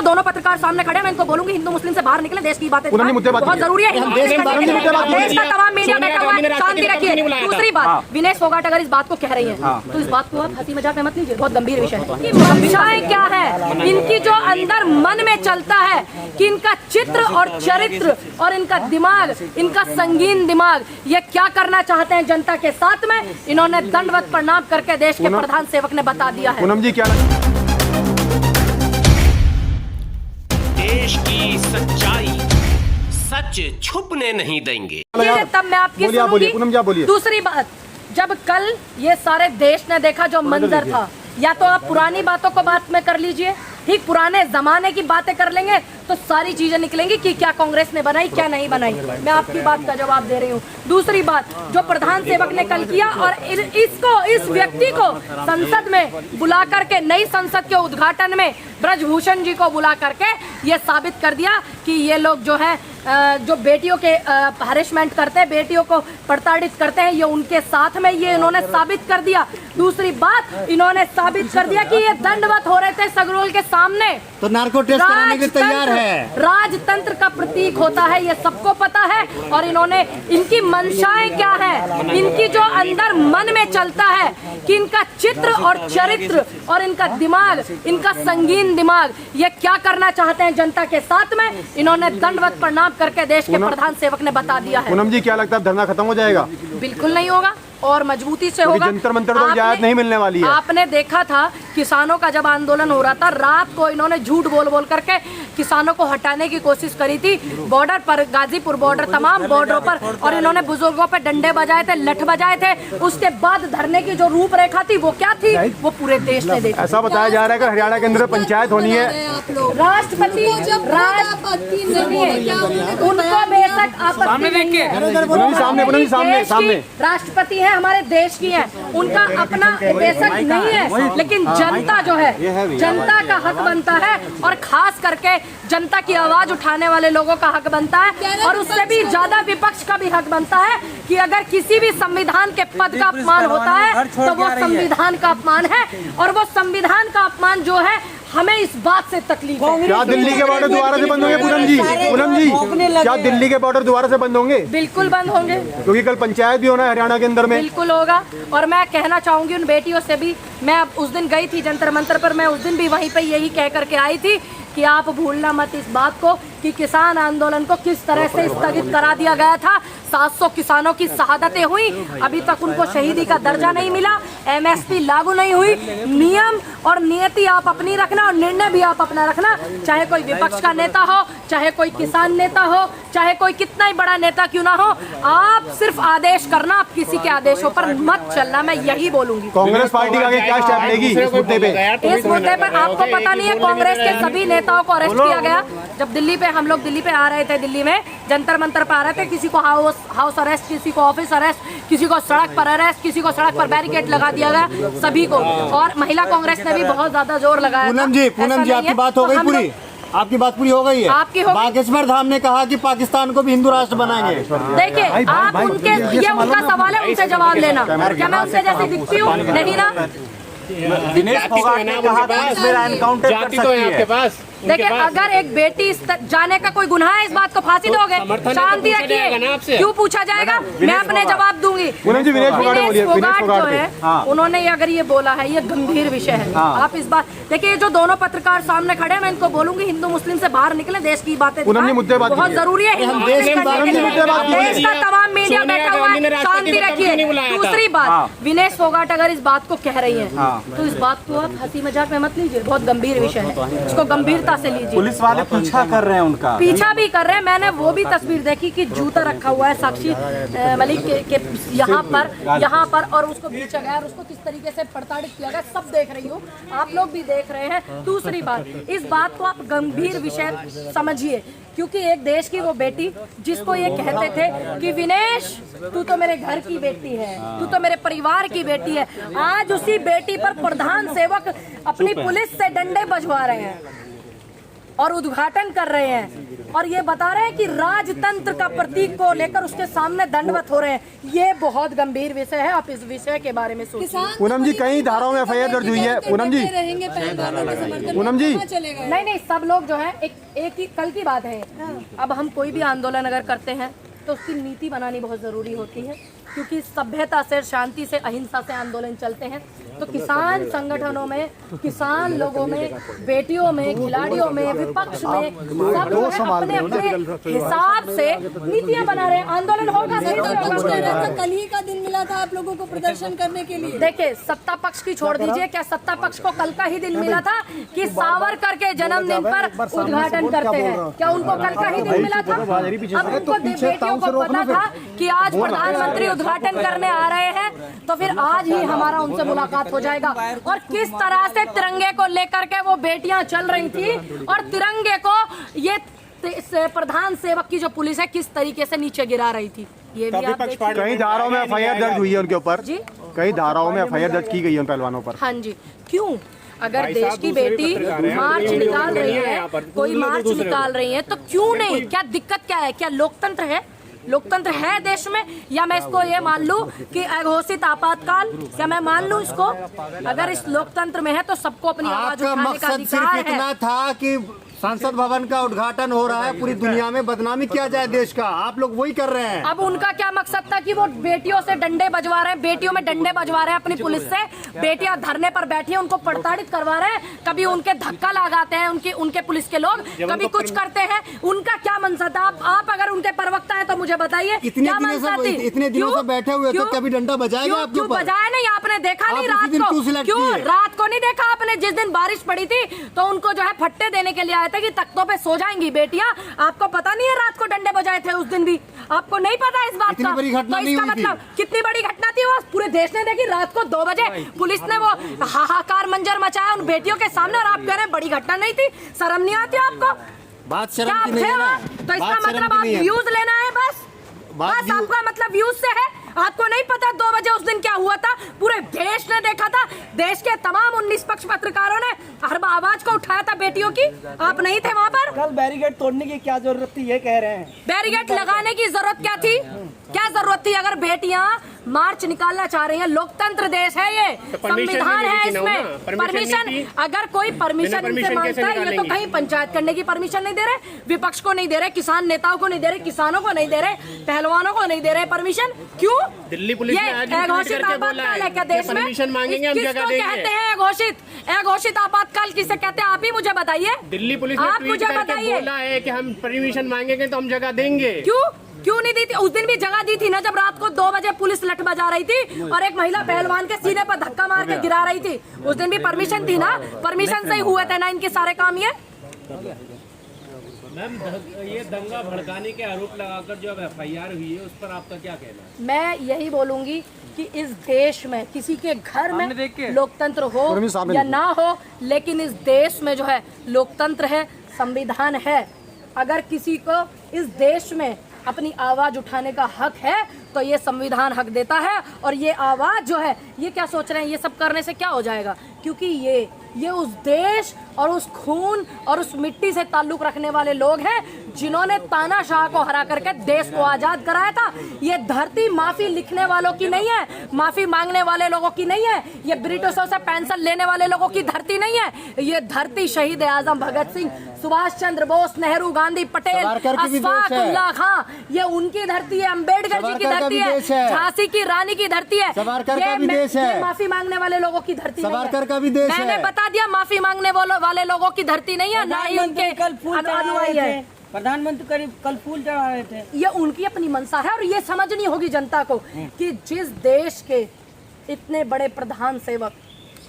दोनों पत्रकार सामने खड़े हैं, मैं इनको बोलूंगी हिंदू मुस्लिम से बाहर निकले, देश की बातें बहुत जरूरी है। देश का तमाम मीडिया बैठा हुआ है, शांति रखिए। दूसरी बात, विनेश फोगाट अगर इस बात को कह रही है तो इस बात को आप हंसी मजाक में मत लीजिए, बहुत गंभीर विषय है। मंशाएं क्या है इनकी, जो अंदर मन में चलता है कि इनका चित्र और चरित्र और इनका दिमाग, इनका संगीन दिमाग, ये क्या करना चाहते हैं जनता के साथ में, इन्होंने दंडवत प्रणाम करके देश के प्रधान सेवक ने बता दिया है। पूनम जी क्या देश की सच्चाई सच छुपने नहीं देंगे। तब मैं आपकी सुनूंगी। दूसरी बात, जब कल ये सारे देश ने देखा जो मंजर था, या तो आप पुरानी बातों को बात में कर लीजिए, ठीक पुराने जमाने की बातें कर लेंगे तो सारी चीजें निकलेंगी कि क्या कांग्रेस ने बनाई क्या नहीं बनाई। मैं आपकी बात का जवाब दे रही हूँ। दूसरी बात, जो प्रधान सेवक ने कल किया और इस व्यक्ति को संसद में बुला करके, नई संसद के उद्घाटन में ब्रजभूषण जी को बुला करके ये साबित कर दिया कि ये लोग जो है जो बेटियों के हरेसमेंट करते हैं, बेटियों को प्रताड़ित करते हैं, ये उनके साथ में, ये इन्होंने साबित कर दिया। दूसरी बात, इन्होंने साबित कर दिया कि ये दंडवत हो रहे थे सगरोल के सामने, तो नार्को टेस्ट कराने के तैयार है। राजतंत्र का प्रतीक होता है, ये सबको पता है। और इन्होंने, इनकी मंशाएं क्या है, इनकी जो अंदर मन में चलता है कि इनका चित्र और चरित्र और इनका दिमाग, इनका संगीन दिमाग, ये क्या करना चाहते हैं जनता के साथ में, इन्होंने दंडवत प्रणाम करके देश के प्रधान सेवक ने बता दिया है। पूनम जी क्या लगता है धरना खत्म हो जाएगा? बिल्कुल नहीं होगा और मजबूती से होगा। जंतर मंतर तो इजाजत नहीं मिलने वाली है। आपने देखा था किसानों का जब आंदोलन हो रहा था, रात को इन्होंने झूठ बोल बोल करके किसानों को हटाने की कोशिश करी थी बॉर्डर पर, गाजीपुर बॉर्डर, तमाम बॉर्डरों पर, और इन्होंने बुजुर्गों पे डंडे बजाए थे, लठ बजाए थे। उसके बाद धरने की जो रूपरेखा थी वो क्या थी, वो पूरे देश ने देखी। ऐसा बताया जा रहा है कि हरियाणा के अंदर पंचायत होनी है। राष्ट्रपति उनको बेशक आपत्ति, राष्ट्रपति है हमारे देश की है, उनका अपना बेशक नहीं है, लेकिन जनता जो है, जनता का हक बनता है और खास करके जनता की आवाज उठाने वाले लोगों का हक बनता है, और उससे भी ज्यादा विपक्ष का भी हक बनता है कि अगर किसी भी संविधान के पद का अपमान होता है तो वो संविधान का अपमान है, और वो संविधान का अपमान जो है, हमें इस बात से तकलीफ है। क्या दिल्ली के बॉर्डर दोबारा से बंद होंगे पूनम जी? क्या दिल्ली के बॉर्डर दोबारा से बंद होंगे? बिल्कुल बंद होंगे, क्योंकि कल पंचायत भी होना है हरियाणा के अंदर में। बिल्कुल होगा। और मैं कहना चाहूंगी उन बेटियों से भी, मैं उस दिन गई थी जंतर मंतर पर, मैं उस दिन भी वहीं पे यही कह करके आई थी कि आप भूलना मत इस बात को कि किसान आंदोलन को किस तरह से स्थगित करा दिया गया था। 700 किसानों की शहादतें हुई, अभी तक उनको शहीदी का दर्जा नहीं मिला, MSP लागू नहीं हुई। नियम और नियति आप अपनी रखना और निर्णय भी आप अपना रखना, चाहे कोई विपक्ष का नेता हो, चाहे कोई किसान नेता हो, चाहे कोई कितना ही बड़ा नेता क्यों ना हो, आप सिर्फ आदेश करना, आप किसी के आदेशों पर मत चलना, मैं यही बोलूंगी। कांग्रेस पार्टी आगे क्या स्टेप लेगी इस मुद्दे पे? इस मुद्दे पर आपको पता नहीं है, कांग्रेस के सभी नेताओं को अरेस्ट किया गया। जब दिल्ली पे, हम लोग दिल्ली पे आ रहे थे, दिल्ली में जंतर मंतर पे आ रहे थे, किसी को हाउस अरेस्ट, किसी को ऑफिस अरेस्ट, किसी को सड़क पर अरेस्ट, किसी को सड़क पर बैरिकेड लगा दिया गया, सभी को। और महिला कांग्रेस ने भी बहुत ज्यादा जोर लगाया। पूनम जी आपकी बात हो गई पूरी? आपकी बात पूरी हो गई है? आपकी हो गई। बागेश्वर धाम ने कहा कि पाकिस्तान को भी हिंदू राष्ट्र बनाएंगे। देखिए, आप उनके, ये उनका सवाल है, उनसे जवाब लेना। क्या मैं उनसे जैसे दिखती हूँ? नहीं ना। विनेश फोगाट ने कहा कि मेरा एनकाउंटर कर सकती है। देखिए, अगर एक बेटी जाने का कोई गुनाह है, इस बात को फांसी दोगे? शांति रखिए, क्यों पूछा जाएगा? मैं अपने जवाब दूंगी। विनेश फोगाट जो है, उन्होंने अगर ये बोला है, ये गंभीर विषय है। आप इस बात देखिए, जो दोनों पत्रकार सामने खड़े हैं, मैं इनको बोलूंगी हिंदू मुस्लिम से बाहर निकले, देश की बातें बहुत जरूरी है। देश का तमाम मीडिया बैठा हुआ है, शांति रखिए। दूसरी बात, विनेश फोगाट अगर इस बात को कह रही है तो इस बात को आप हंसी मजाक में मत लीजिए, बहुत गंभीर विषय है, इसको गंभीरता से लीजिए। पुलिस वाले पीछा कर रहे हैं, उनका पीछा भी कर रहे हैं। मैंने वो भी तस्वीर देखी कि जूता रखा हुआ है साक्षी मलिक के यहाँ पर, और उसको पीछा गया और उसको किस तरीके से प्रताड़ित किया गया, सब देख रही हूँ, आप लोग भी देख रहे हैं। दूसरी बात, इस बात को आप गंभीर विषय समझिए, क्योंकि एक देश की वो बेटी जिसको ये कहते थे कि विनेश तू तो मेरे घर की बेटी है, तू तो मेरे परिवार की बेटी है, आज उसी बेटी पर प्रधान सेवक अपनी पुलिस से डंडे बजवा रहे हैं। और उद्घाटन कर रहे हैं और ये बता रहे हैं कि राजतंत्र का प्रतीक को लेकर उसके सामने दंडवत हो रहे हैं। ये बहुत गंभीर विषय है, आप इस विषय के बारे में सोचिए। पूनम जी कई धाराओं में एफआईआर दर्ज हुई है। पूनम जी, पूनम जी, नहीं सब लोग जो है एक ही कल की बात है। अब हम कोई भी आंदोलन अगर करते हैं तो उसकी नीति बनानी बहुत जरूरी होती है, क्योंकि सभ्यता से, शांति से, अहिंसा से आंदोलन चलते हैं। तो किसान संगठनों में, किसान लोगों में, बेटियों में, खिलाड़ियों में, विपक्ष में, सब जो है अपने अपने हिसाब से नीतियां बना रहे हैं। आंदोलन होगा, कल ही का दिन मिला था आप लोगों को प्रदर्शन करने के लिए। देखिए सत्ता पक्ष की छोड़ दीजिए, क्या सत्ता पक्ष को कल का ही दिन मिला था कि सावरकर के जन्मदिन पर उद्घाटन करते हैं? क्या उनको कल का ही दिन मिला था? अब उनको बेटियों को पता था कि आज प्रधानमंत्री उद्घाटन करने आ रहे हैं, तो फिर आज ही हमारा उनसे मुलाकात हो जाएगा। और किस तरह से तिरंगे को लेकर के वो बेटियां चल रही थी और तिरंगे को ये प्रधान सेवक की जो पुलिस है किस तरीके से नीचे गिरा रही थी, ये भी आप देखिए। कई धाराओं में एफआईआर दर्ज हुई है उनके ऊपर जी, कई धाराओं में एफआईआर दर्ज की गई है उन पहलवानों पर। हाँ जी, क्यों? अगर देश की बेटी मार्च निकाल रही है, कोई मार्च निकाल रही है, तो क्यों नहीं? क्या दिक्कत क्या है? क्या लोकतंत्र है? लोकतंत्र है देश में? या मैं इसको ये मान लूं कि अघोषित आपातकाल, क्या मैं मान लूं इसको? अगर इस लोकतंत्र में है तो सबको अपनी आवाज आपका उठाने का मकसद सिर्फ अधिकार इतना है। था कि संसद भवन का उद्घाटन हो रहा है, पूरी दुनिया में बदनामी किया जाए देश का, आप लोग वही कर रहे हैं। अब उनका क्या मकसद था कि वो बेटियों से डंडे बजवा रहे हैं, बेटियों में डंडे बजवा रहे हैं अपनी पुलिस से, बेटियां धरने पर बैठी हैं उनको प्रताड़ित करवा रहे हैं, कभी उनके धक्का लगाते हैं उनके पुलिस के लोग, कभी कुछ करते हैं। उनका क्या मंशा था? आप अगर उनके प्रवक्ता है तो मुझे बताइए क्या मंशा थी? इतने दिनों से बैठे हुए तो कभी डंडा बजाएगा आपके क्यों ऊपर? बजाया नहीं? आपने देखा नहीं आप उसी दिन रात क्यों को? select क्यों किए? रात को नहीं देखा आपने? जिस दिन बारिश पड़ी थी तो उनको जो है फट्टे देने के लिए आए थे कि तख्तों पे सो जाएंगी बेटियां। आपको पता नहीं है रात को डंडे बजाए थे उस दिन भी? आपको नहीं पता इस बात इतनी का? बड़ी घटना तो नहीं इसका हुई थी। मतलब कितनी बड़ी घटना थी वो पूरे देश ने देखी। रात को 2 बजे पुलिस ने वो हाहाकार मंजर मचाया उन बेटियों के सामने, और आप कह रहे हैं बड़ी घटना नहीं थी? शर्म नहीं आती आपको? बात क्या शर्म आप की नहीं थे है ना, वहाँ? तो इसका बात शर्म मतलब की आप नहीं है। व्यूज लेना है बस आपका मतलब व्यूज से है? आपको नहीं पता 2 बजे उस दिन क्या हुआ था? पूरे देश ने देखा था, देश के तमाम 19 निष्पक्ष पत्रकारों ने हर आवाज को उठाया था बेटियों की। आप नहीं थे वहाँ पर? कल बैरिकेड तोड़ने की क्या जरूरत थी ये कह रहे हैं? बैरिकेड लगाने की जरूरत क्या थी? क्या जरूरत थी? अगर बेटियां मार्च निकालना चाह रही हैं, लोकतंत्र देश है ये, संविधान है, इसमें परमिशन, अगर कोई परमिशन इनसे मांगता है, ये तो कहीं पंचायत करने की परमिशन नहीं दे रहे, विपक्ष को नहीं दे रहे, किसान नेताओं को नहीं दे रहे, किसानों को नहीं दे रहे, पहलवानों को नहीं दे रहे परमिशन। क्यों? दिल्ली पुलिस ने आज भी ट्वीट करके बोला है क्या देश में परमिशन मांगेंगे हम जगह किसको देंगे। कहते हैं अघोषित आपातकाल किसे कहते हैं? आप ही मुझे बताइए। दिल्ली पुलिस ने आप ट्वीट मुझे करके बताइए बोला है कि हम परमिशन मांगेंगे तो हम जगह देंगे। क्यों नहीं दी थी? उस दिन भी जगह दी थी ना, जब रात को 2 बजे पुलिस लठ बजा रही थी और एक महिला पहलवान के सीने पर धक्का मार के गिरा रही थी। उस दिन भी परमिशन थी ना? परमिशन से ही हुए थे ना इनके सारे काम ये। मैम ये दंगा भड़काने के आरोप लगाकर जो अब एफआईआर हुई है उस पर आपका क्या कहना है? मैं यही बोलूंगी कि इस देश में किसी के घर में लोकतंत्र हो या ना हो, लेकिन इस देश में जो है लोकतंत्र है, संविधान है। अगर किसी को इस देश में अपनी आवाज उठाने का हक है तो ये संविधान हक देता है। और ये आवाज जो है, ये क्या सोच रहे हैं ये सब करने से क्या हो जाएगा? क्योंकि ये उस देश और उस खून और उस मिट्टी से ताल्लुक रखने वाले लोग हैं जिन्होंने तानाशाह को हरा करके देश को आजाद कराया था। ये धरती माफी लिखने वालों की नहीं है, माफी मांगने वाले लोगों की नहीं है, ये ब्रिटिशों से पेंशन लेने वाले लोगों की धरती नहीं है। ये धरती शहीद आजम भगत सिंह, सुभाष चंद्र बोस, नेहरू, गांधी, पटेल, अशफाक उल्लाह खां, ये उनकी धरती है। अम्बेडकर जी की धरती है, झांसी की रानी की धरती है, ये माफी मांगने वाले लोगों की धरती नहीं है। मैंने बता दिया माफी मांगने वाले लोगों की धरती नहीं है, ना ही उनके अनुयायी है। प्रधानमंत्री कल फूल चढ़ा रहे थे। ये उनकी अपनी मंशा है और ये समझनी होगी जनता को कि जिस देश के इतने बड़े प्रधान सेवक,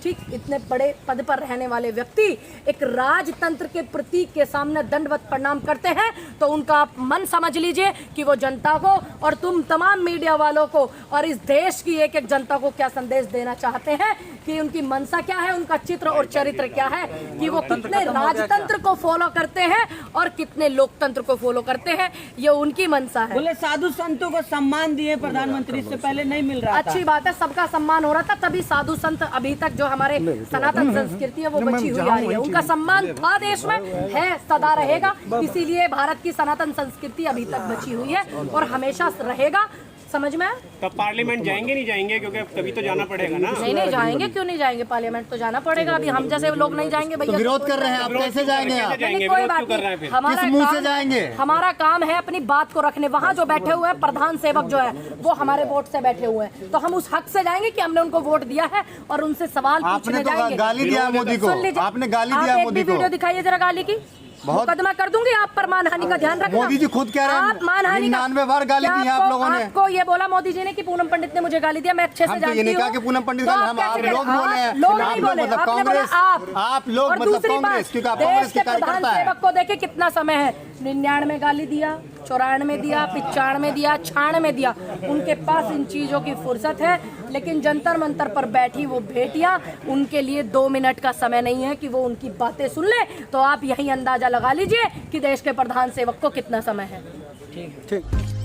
ठीक, इतने बड़े पद पर रहने वाले व्यक्ति एक राजतंत्र के प्रतीक के सामने दंडवत प्रणाम करते हैं, तो उनका आप मन समझ लीजिए कि वो जनता को और तुम तमाम मीडिया वालों को और इस देश की एक एक जनता को क्या संदेश देना चाहते हैं, कि उनकी मनसा क्या है, उनका चित्र और चरित्र क्या है, कि वो कितने राजतंत्र को फॉलो करते हैं और कितने लोकतंत्र को फॉलो करते हैं, ये उनकी मंशा है। बोले साधु संतों को सम्मान दिए प्रधानमंत्री, इससे पहले नहीं मिल रहा था। अच्छी बात है, सबका सम्मान हो रहा था, तभी साधु संत अभी तक जो हमारे सनातन संस्कृति है वो बची हुई आ रही है। उनका सम्मान था देश में, है, सदा रहेगा। इसीलिए भारत की सनातन संस्कृति अभी तक बची हुई है और हमेशा रहेगा। समझ में? तब पार्लियामेंट जाएंगे नहीं जाएंगे, क्योंकि कभी तो जाना पड़ेगा ना। नहीं जाएंगे, क्यों नहीं जाएंगे? पार्लियामेंट तो जाना पड़ेगा। अभी हम जैसे लोग नहीं जाएंगे भैया। तो विरोध कर रहे हैं आप, कैसे जाएंगे आप? नहीं, कोई बात नहीं, हमारा किस मुंह से काम- जाएंगे? हमारा काम है अपनी बात को रखने। वहाँ जो बैठे हुए हैं प्रधान सेवक जो है वो हमारे वोट से बैठे हुए हैं, तो हम उस हक से जाएंगे कि हमने उनको वोट दिया है और उनसे सवाल आपने पूछने तो जाएंगे। गाली दिया मोदी को, सुन लीजिए, आपने गाली आप दिया एक मोदी भी को। वीडियो दिखाइए जरा गाली की, मुकदमा कर दूंगी आप पर। मानहानि का ध्यान रखना। मोदी जी खुद कह रहे हैं, आप मानहानि का 99 बार गाली दी है आप लोगों ने। आपको ये बोला मोदी जी ने कि पूनम पंडित ने मुझे गाली दिया, मैं अच्छे से हम तो जानती ये नहीं हूँ। कहा कि पूनम पंडित तो गाली, आप हम कैसे आप लोग कह- बोले हैं। लोग आप नहीं लोग बोले, मतलब आपने बोला कांग्रेस, आप लोग और मतलब दूसरी कांग्रेस, बात, क्योंकि आप देश कांग्रेस के के प्रधान कार्यकर्ता है। सेवक को देखे कितना समय है, 99 गाली दिया, 94 दिया, 95 दिया, 96 दिया। उनके पास इन चीजों की फुर्सत है, लेकिन जंतर मंतर पर बैठी वो बेटियां, उनके लिए 2 मिनट का समय नहीं है कि वो उनकी बातें सुन ले। तो आप यही अंदाजा लगा लीजिए कि देश के प्रधान सेवक को कितना समय है। ठीक।